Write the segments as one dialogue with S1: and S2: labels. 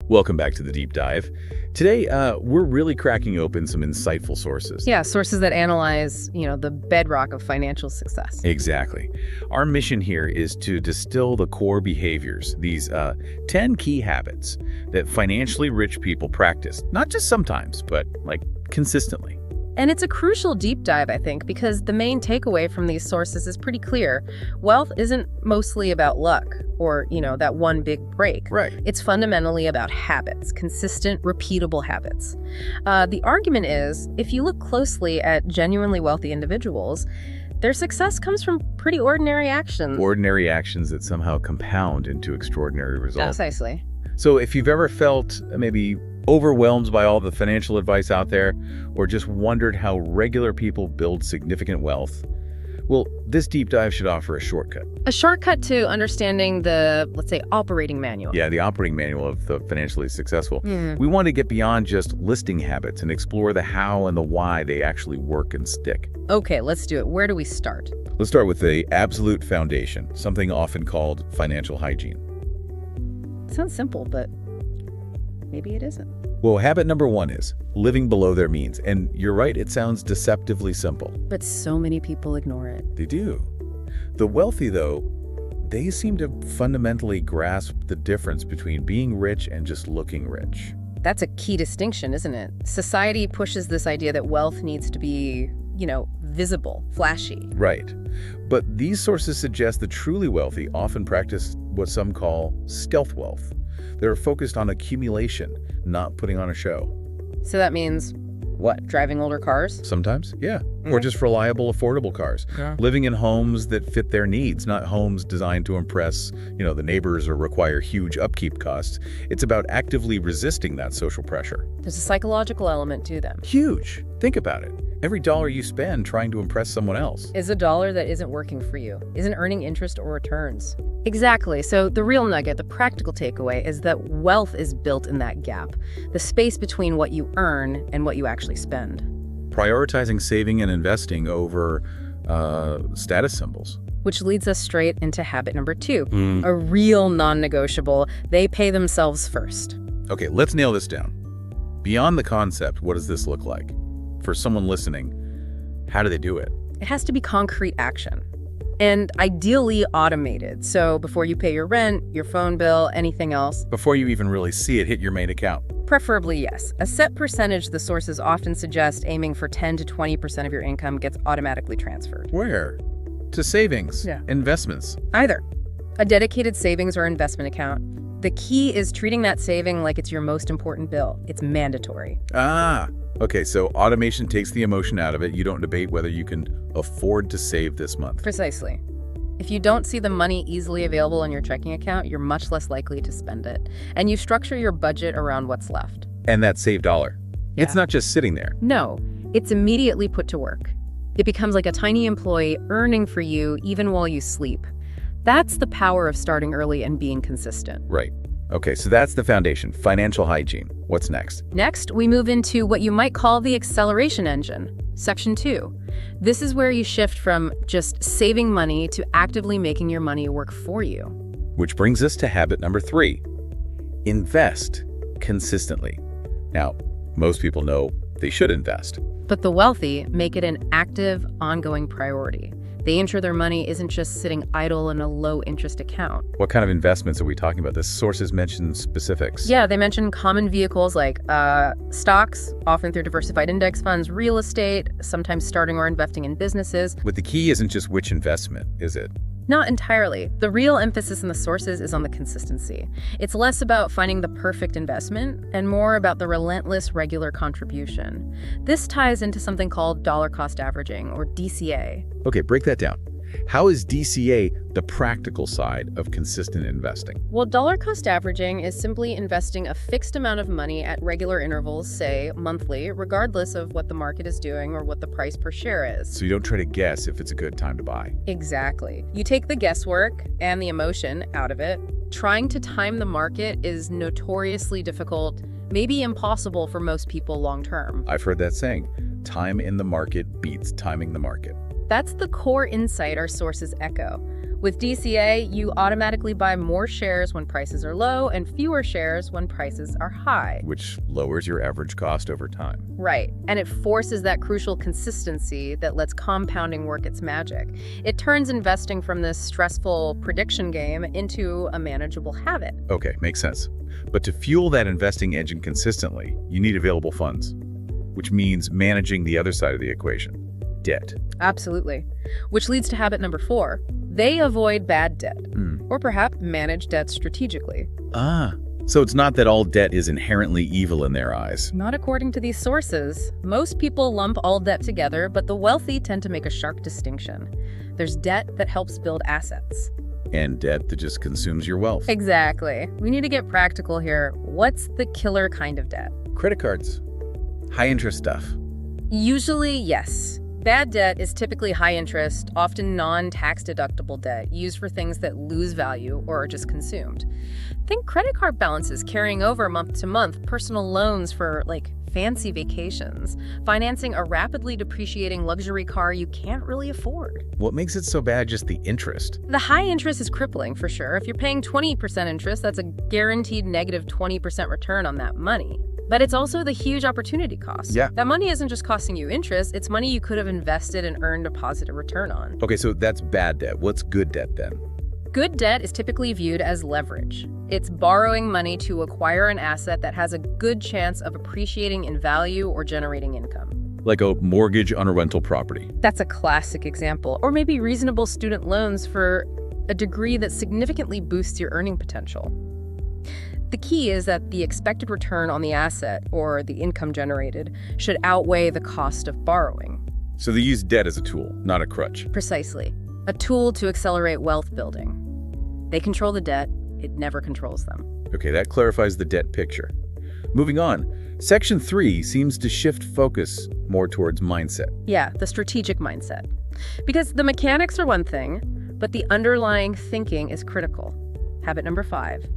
S1: Welcome back to the Deep Dive. Today, we're really cracking open some insightful sources.
S2: Yeah, sources that analyze, the bedrock of financial success.
S1: Exactly. Our mission here is to distill the core behaviors, these 10 key habits that financially rich people practice, not just sometimes, but consistently.
S2: And it's a crucial deep dive, I think, because the main takeaway from these sources is pretty clear. Wealth isn't mostly about luck or, that one big break.
S1: Right.
S2: It's fundamentally about habits, consistent, repeatable habits. The argument is, if you look closely at genuinely wealthy individuals, their success comes from pretty ordinary actions.
S1: Ordinary actions that somehow compound into extraordinary results.
S2: Precisely.
S1: So if you've ever felt maybe overwhelmed by all the financial advice out there, or just wondered how regular people build significant wealth, well, this deep dive should offer a shortcut.
S2: A shortcut to understanding the, let's say, operating manual.
S1: Yeah, the operating manual of the financially successful.
S2: Mm.
S1: We want to get beyond just listing habits and explore the how and the why they actually work and stick.
S2: Okay, let's do it. Where do we start?
S1: Let's start with the absolute foundation, something often called financial hygiene.
S2: It sounds simple, but maybe it isn't.
S1: Well, habit number 1 is living below their means. And you're right, it sounds deceptively simple.
S2: But so many people ignore it.
S1: They do. The wealthy, though, they seem to fundamentally grasp the difference between being rich and just looking rich.
S2: That's a key distinction, isn't it? Society pushes this idea that wealth needs to be, visible, flashy.
S1: Right. But these sources suggest the truly wealthy often practice what some call stealth wealth. They're focused on accumulation, not putting on a show.
S2: So that means, what, driving older cars?
S1: Sometimes, yeah.
S2: Okay.
S1: Or just reliable, affordable cars.
S2: Yeah.
S1: Living in homes that fit their needs, not homes designed to impress, the neighbors or require huge upkeep costs. It's about actively resisting that social pressure.
S2: There's a psychological element to them.
S1: Huge. Think about it. Every dollar you spend trying to impress someone else
S2: Is a dollar that isn't working for you, isn't earning interest or returns. Exactly. So the real nugget, the practical takeaway, is that wealth is built in that gap, the space between what you earn and what you actually spend.
S1: Prioritizing saving and investing over status symbols.
S2: Which leads us straight into habit number 2, a real non-negotiable. They pay themselves first.
S1: Okay, let's nail this down. Beyond the concept, what does this look like? For someone listening, how do they do it?
S2: It has to be concrete action. And ideally automated. So before you pay your rent, your phone bill, anything else.
S1: Before you even really see it hit your main account.
S2: Preferably, yes. A set percentage the sources often suggest aiming for 10 to 20% of your income gets automatically transferred.
S1: Where? To savings,
S2: Yeah.
S1: investments.
S2: Either. A dedicated savings or investment account. The key is treating that saving like it's your most important bill. It's mandatory.
S1: Okay, so automation takes the emotion out of it. You don't debate whether you can afford to save this month.
S2: Precisely. If you don't see the money easily available in your checking account, you're much less likely to spend it. And you structure your budget around what's left.
S1: And that saved dollar.
S2: Yeah.
S1: It's not just sitting there.
S2: No, it's immediately put to work. It becomes like a tiny employee earning for you even while you sleep. That's the power of starting early and being consistent.
S1: Right. Okay, so that's the foundation, financial hygiene. What's next?
S2: Next, we move into what you might call the acceleration engine, section 2. This is where you shift from just saving money to actively making your money work for you.
S1: Which brings us to habit number 3. Invest consistently. Now, most people know they should invest.
S2: But the wealthy make it an active, ongoing priority. They ensure their money isn't just sitting idle in a low-interest account.
S1: What kind of investments are we talking about? The sources mention specifics.
S2: Yeah, they mention common vehicles like stocks, often through diversified index funds, real estate, sometimes starting or investing in businesses.
S1: But the key isn't just which investment, is it?
S2: Not entirely. The real emphasis in the sources is on the consistency. It's less about finding the perfect investment and more about the relentless regular contribution. This ties into something called dollar cost averaging, or DCA.
S1: Okay, break that down. How is DCA the practical side of consistent investing?
S2: Well, dollar cost averaging is simply investing a fixed amount of money at regular intervals, say monthly, regardless of what the market is doing or what the price per share is.
S1: So you don't try to guess if it's a good time to buy.
S2: Exactly. You take the guesswork and the emotion out of it. Trying to time the market is notoriously difficult, maybe impossible for most people long term.
S1: I've heard that saying, time in the market beats timing the market.
S2: That's the core insight our sources echo. With DCA, you automatically buy more shares when prices are low and fewer shares when prices are high.
S1: Which lowers your average cost over time.
S2: Right, and it forces that crucial consistency that lets compounding work its magic. It turns investing from this stressful prediction game into a manageable habit.
S1: Okay, makes sense. But to fuel that investing engine consistently, you need available funds, which means managing the other side of the equation, debt.
S2: Absolutely. Which leads to habit number 4. They avoid bad debt, or perhaps manage debt strategically.
S1: So it's not that all debt is inherently evil in their eyes.
S2: Not according to these sources. Most people lump all debt together, but the wealthy tend to make a sharp distinction. There's debt that helps build assets.
S1: And debt that just consumes your wealth.
S2: Exactly. We need to get practical here. What's the killer kind of debt?
S1: Credit cards. High interest stuff.
S2: Usually, yes. Bad debt is typically high interest, often non-tax deductible debt used for things that lose value or are just consumed. Think credit card balances carrying over month to month, personal loans for fancy vacations, financing a rapidly depreciating luxury car you can't really afford.
S1: What makes it so bad? Just the interest.
S2: The high interest is crippling for sure. If you're paying 20% interest, that's a guaranteed negative 20% return on that money. But it's also the huge opportunity cost.
S1: Yeah.
S2: That money isn't just costing you interest, it's money you could have invested and earned a positive return on.
S1: Okay, so that's bad debt. What's good debt then?
S2: Good debt is typically viewed as leverage. It's borrowing money to acquire an asset that has a good chance of appreciating in value or generating income.
S1: Like a mortgage on a rental property.
S2: That's a classic example. Or maybe reasonable student loans for a degree that significantly boosts your earning potential. The key is that the expected return on the asset, or the income generated, should outweigh the cost of borrowing.
S1: So they use debt as a tool, not a crutch.
S2: Precisely. A tool to accelerate wealth building. They control the debt, it never controls them.
S1: Okay, that clarifies the debt picture. Moving on, Section 3 seems to shift focus more towards mindset.
S2: Yeah, the strategic mindset. Because the mechanics are one thing, but the underlying thinking is critical. Habit number 5.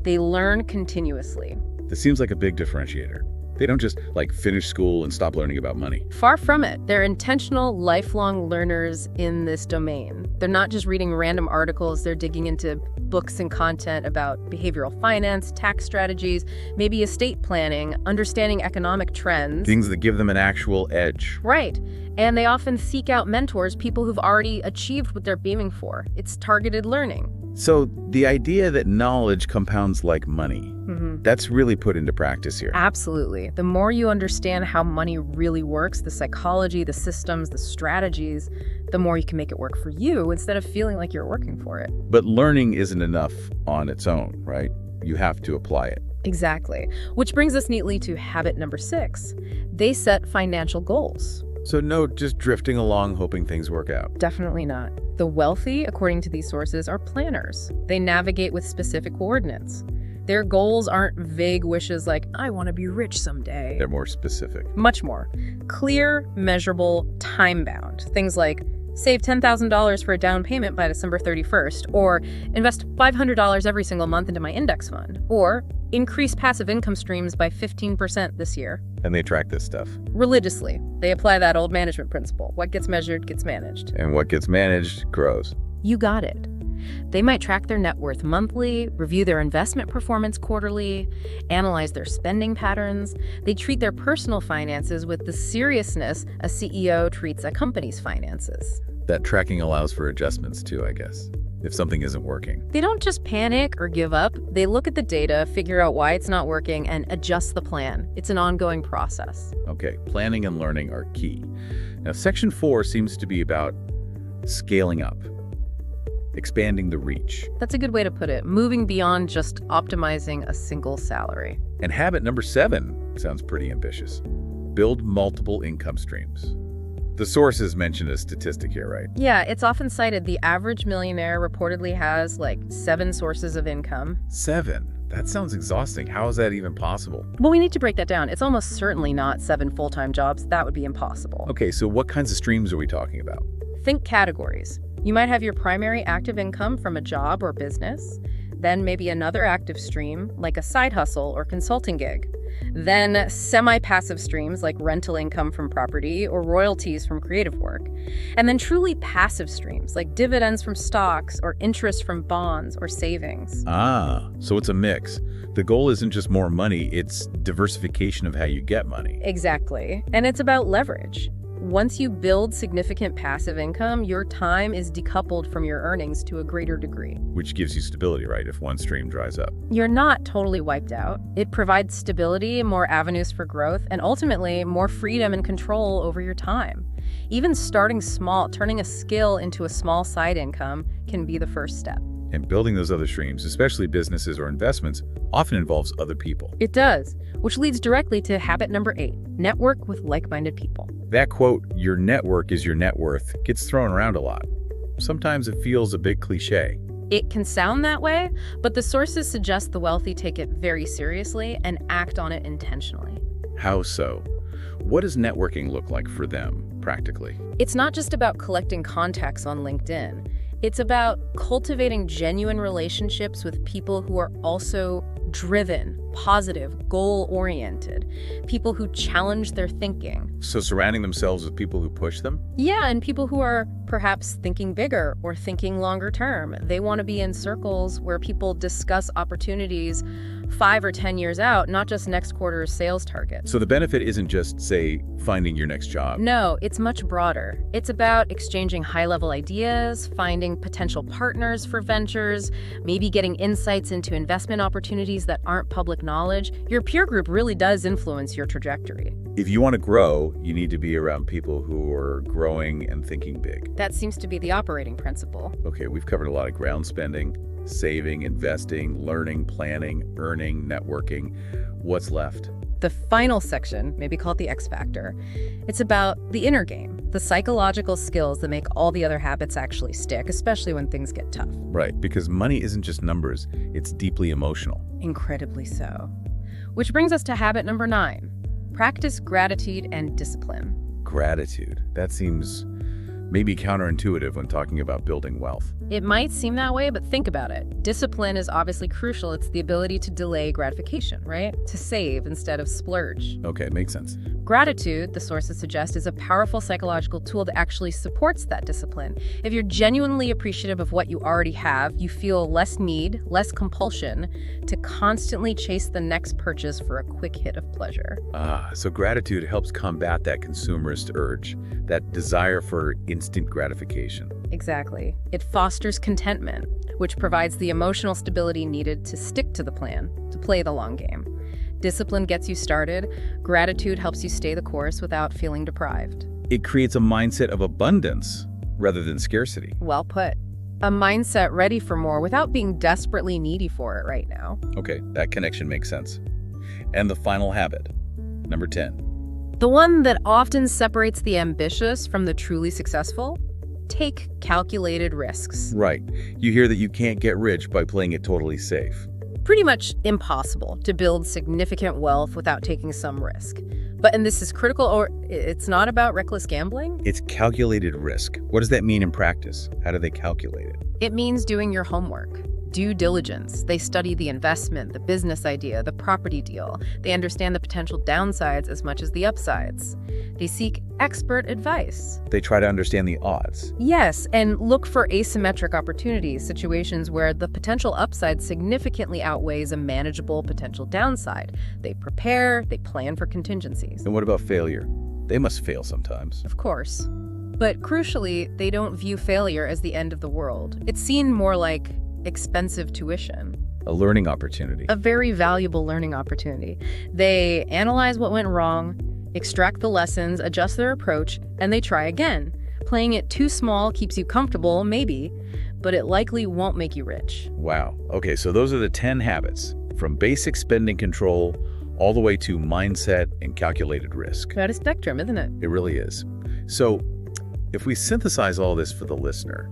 S2: They learn continuously.
S1: This seems like a big differentiator. They don't just finish school and stop learning about money.
S2: Far from it. They're intentional, lifelong learners in this domain. They're not just reading random articles, they're digging into books and content about behavioral finance, tax strategies, maybe estate planning, understanding economic trends.
S1: Things that give them an actual edge.
S2: Right. And they often seek out mentors, people who've already achieved what they're beaming for. It's targeted learning.
S1: So the idea that knowledge compounds like money, that's really put into practice here.
S2: Absolutely. The more you understand how money really works, the psychology, the systems, the strategies, the more you can make it work for you instead of feeling like you're working for it.
S1: But learning isn't enough on its own, right? You have to apply it.
S2: Exactly. Which brings us neatly to habit number 6. They set financial goals.
S1: So no just drifting along hoping things work out.
S2: Definitely not. The wealthy, according to these sources, are planners. They navigate with specific coordinates. Their goals aren't vague wishes like, I want to be rich someday.
S1: They're more specific.
S2: Much more. Clear, measurable, time-bound. Things like, save $10,000 for a down payment by December 31st, or invest $500 every single month into my index fund, or increase passive income streams by 15% this year.
S1: And they track this stuff.
S2: Religiously. They apply that old management principle. What gets measured gets managed.
S1: And what gets managed grows.
S2: You got it. They might track their net worth monthly, review their investment performance quarterly, analyze their spending patterns. They treat their personal finances with the seriousness a CEO treats a company's finances.
S1: That tracking allows for adjustments too, I guess, if something isn't working.
S2: They don't just panic or give up. They look at the data, figure out why it's not working, and adjust the plan. It's an ongoing process.
S1: Okay, planning and learning are key. Now, Section 4 seems to be about scaling up, expanding the reach.
S2: That's a good way to put it. Moving beyond just optimizing a single salary.
S1: And habit number 7 sounds pretty ambitious. Build multiple income streams. The sources mention a statistic here, right?
S2: Yeah, it's often cited the average millionaire reportedly has 7 sources of income.
S1: 7? That sounds exhausting. How is that even possible?
S2: Well, we need to break that down. It's almost certainly not 7 full-time jobs. That would be impossible.
S1: Okay, so what kinds of streams are we talking about?
S2: Think categories. You might have your primary active income from a job or business, then maybe another active stream like a side hustle or consulting gig. Then semi-passive streams like rental income from property or royalties from creative work. And then truly passive streams like dividends from stocks or interest from bonds or savings.
S1: Ah, so it's a mix. The goal isn't just more money, it's diversification of how you get money.
S2: Exactly. And it's about leverage. Once you build significant passive income, your time is decoupled from your earnings to a greater degree.
S1: Which gives you stability, right, if one stream dries up.
S2: You're not totally wiped out. It provides stability, more avenues for growth, and ultimately more freedom and control over your time. Even starting small, turning a skill into a small side income, can be the first step.
S1: And building those other streams, especially businesses or investments, often involves other people.
S2: It does, which leads directly to habit number 8, network with like-minded people.
S1: That quote, "your network is your net worth," gets thrown around a lot. Sometimes it feels a bit cliche.
S2: It can sound that way, but the sources suggest the wealthy take it very seriously and act on it intentionally.
S1: How so? What does networking look like for them, practically?
S2: It's not just about collecting contacts on LinkedIn. It's about cultivating genuine relationships with people who are also driven, positive, goal-oriented, people who challenge their thinking.
S1: So surrounding themselves with people who push them?
S2: Yeah, and people who are perhaps thinking bigger or thinking longer term. They want to be in circles where people discuss opportunities 5 or 10 years out, not just next quarter's sales targets.
S1: So the benefit isn't just, say, finding your next job.
S2: No, it's much broader. It's about exchanging high-level ideas, finding potential partners for ventures, maybe getting insights into investment opportunities that aren't public knowledge. Your peer group really does influence your trajectory.
S1: If you want to grow, you need to be around people who are growing and thinking big.
S2: That seems to be the operating principle.
S1: Okay, we've covered a lot of ground spending, saving, investing, learning, planning, earning, networking. What's left?
S2: The final section, maybe called the X factor, it's about the inner game, the psychological skills that make all the other habits actually stick, especially when things get tough.
S1: Right, because money isn't just numbers, it's deeply emotional.
S2: Incredibly so. Which brings us to habit number 9, practice gratitude and discipline.
S1: Gratitude. That seems maybe counterintuitive when talking about building wealth.
S2: It might seem that way, but think about it. Discipline is obviously crucial. It's the ability to delay gratification, right? To save instead of splurge.
S1: Okay, makes sense.
S2: Gratitude, the sources suggest, is a powerful psychological tool that actually supports that discipline. If you're genuinely appreciative of what you already have, you feel less need, less compulsion to constantly chase the next purchase for a quick hit of pleasure.
S1: So gratitude helps combat that consumerist urge, that desire for instant gratification.
S2: Exactly. It fosters contentment, which provides the emotional stability needed to stick to the plan, to play the long game. Discipline gets you started. Gratitude helps you stay the course without feeling deprived.
S1: It creates a mindset of abundance rather than scarcity.
S2: Well put. A mindset ready for more without being desperately needy for it right now.
S1: Okay, that connection makes sense. And the final habit, number 10.
S2: The one that often separates the ambitious from the truly successful? Take calculated risks.
S1: Right. You hear that you can't get rich by playing it totally safe.
S2: Pretty much impossible to build significant wealth without taking some risk. And this is critical, or it's not about reckless gambling?
S1: It's calculated risk. What does that mean in practice? How do they calculate it?
S2: It means doing your homework. Due diligence. They study the investment, the business idea, the property deal. They understand the potential downsides as much as the upsides. They seek expert advice.
S1: They try to understand the odds.
S2: Yes, and look for asymmetric opportunities, situations where the potential upside significantly outweighs a manageable potential downside. They prepare, they plan for contingencies.
S1: And what about failure? They must fail sometimes.
S2: Of course. But crucially, they don't view failure as the end of the world. It's seen more like expensive tuition.
S1: A learning opportunity.
S2: A very valuable learning opportunity. They analyze what went wrong, extract the lessons, adjust their approach, and they try again. Playing it too small keeps you comfortable, maybe, but it likely won't make you rich.
S1: Wow. Okay, so those are the 10 habits, from basic spending control all the way to mindset and calculated risk.
S2: Quite a spectrum, isn't it?
S1: It really is. So if we synthesize all this for the listener,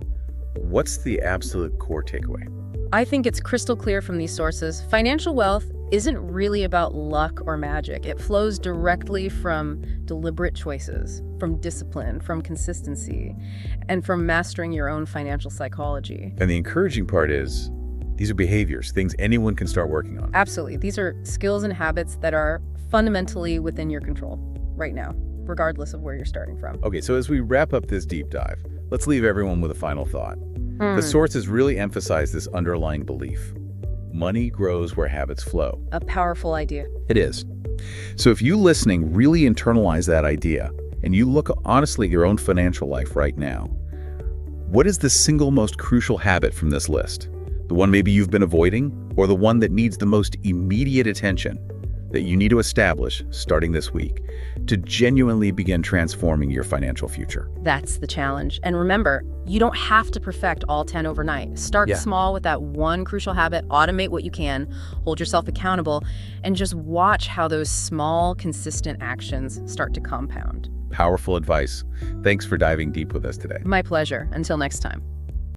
S1: what's the absolute core takeaway?
S2: I think it's crystal clear from these sources. Financial wealth isn't really about luck or magic. It flows directly from deliberate choices, from discipline, from consistency, and from mastering your own financial psychology.
S1: And the encouraging part is, these are behaviors, things anyone can start working on.
S2: Absolutely. These are skills and habits that are fundamentally within your control right now, regardless of where you're starting from.
S1: Okay, so as we wrap up this deep dive, let's leave everyone with a final thought. The sources really emphasize this underlying belief. Money grows where habits flow.
S2: A powerful idea.
S1: It is. So if you listening really internalize that idea, and you look honestly at your own financial life right now, what is the single most crucial habit from this list? The one maybe you've been avoiding, or the one that needs the most immediate attention that you need to establish starting this week to genuinely begin transforming your financial future?
S2: That's the challenge. And remember, you don't have to perfect all 10 overnight. Start small with that one crucial habit, automate what you can, hold yourself accountable, and just watch how those small, consistent actions start to compound.
S1: Powerful advice. Thanks for diving deep with us today.
S2: My pleasure. Until next time.